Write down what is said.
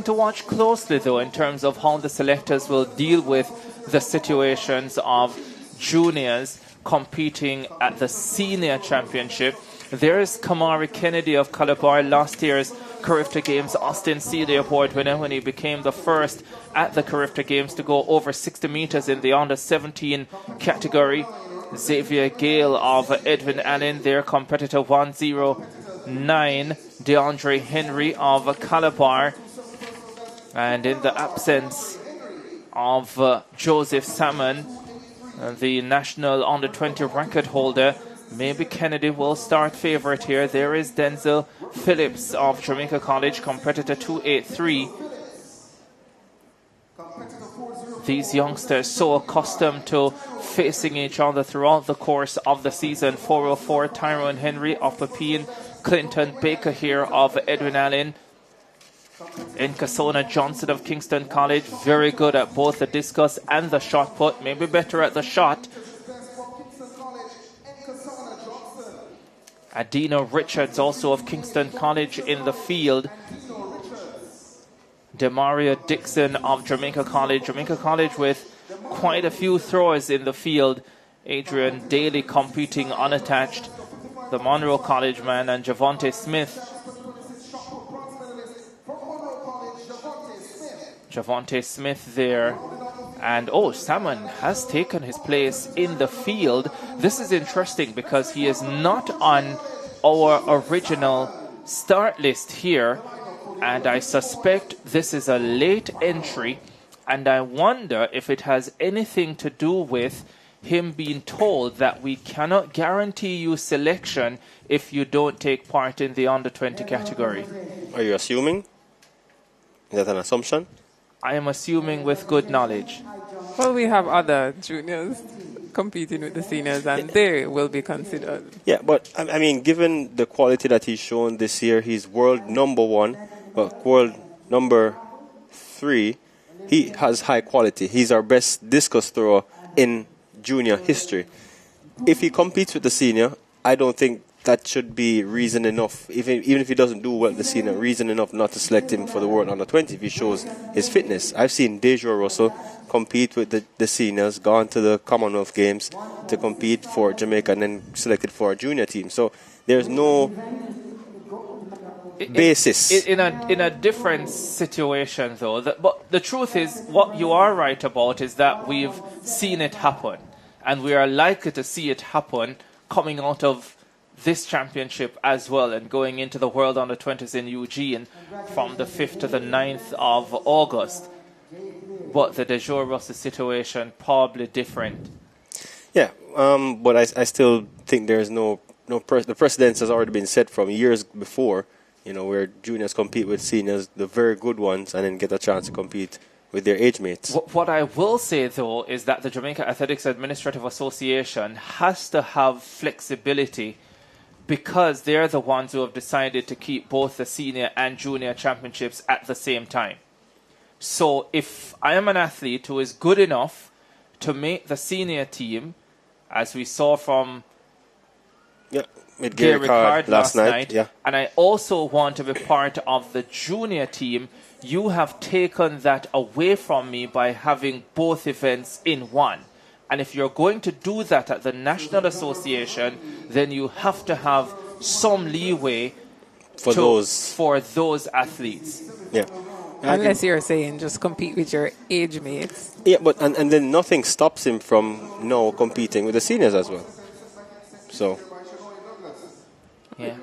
something to watch closely, though, in terms of how the selectors will deal with the situations of juniors competing at the senior championship. There's Kamari Kennedy of Calabar, last year's Carifta Games Austin Sealy Award winner when he became the first at the Carifta Games to go over 60 meters in the under 17 category. Xavier Gale of Edwin Allen, their competitor 109. DeAndre Henry of Calabar. And in the absence of Joseph Salmon, the national under 20 record holder, maybe Kennedy will start favorite here. There is Denzel Phillips of Jamaica College, competitor 283. These youngsters so accustomed to facing each other throughout the course of the season. 404, Tyrone Henry of Pepin, Clinton Baker here of Edwin Allen. Nkasona Johnson of Kingston College, very good at both the discus and the shot put, maybe better at the shot. Adina Richards, also of Kingston College, in the field. Demaria Dixon of Jamaica College. Jamaica College with quite a few throwers in the field. Adrian Daly competing unattached. The Monroe College man, and Javonte Smith. Javonte Smith there. And Salmon has taken his place in the field. This is interesting because he is not on our original start list here. And I suspect this is a late entry. And I wonder if it has anything to do with him being told that we cannot guarantee you selection if you don't take part in the under 20 category. Are you assuming? Is that an assumption? I am assuming with good knowledge. Well, we have other juniors competing with the seniors, and they will be considered. Yeah, but I mean, given the quality that he's shown this year, he's world number 1, but world number 3. He has high quality. He's our best discus thrower in junior history. If he competes with the senior, I don't think that should be reason enough, even if he doesn't do well at the senior, reason enough not to select him for the world under 20 if he shows his fitness. I've seen Dejo Russell compete with the seniors, gone to the Commonwealth Games to compete for Jamaica, and then selected for a junior team. So there's no basis. In a different situation, though. But the truth is, what you are right about is that we've seen it happen. And we are likely to see it happen coming out of this championship as well, and going into the World Under-20s in Eugene from the 5th to the 9th of August. But the Dejour Russell situation probably different. Yeah, but I still think there's the precedence has already been set from years before, where juniors compete with seniors, the very good ones, and then get a chance to compete with their age mates. What I will say, though, is that the Jamaica Athletics Administrative Association has to have flexibility, because they're the ones who have decided to keep both the senior and junior championships at the same time. So if I am an athlete who is good enough to make the senior team, as we saw from with Gary Ricard last night, and I also want to be part of the junior team, you have taken that away from me by having both events in one. And if you're going to do that at the National Association, then you have to have some leeway for those athletes. Yeah. Unless you're saying just compete with your age mates. Yeah, but and then nothing stops him from now competing with the seniors as well. So. Yeah.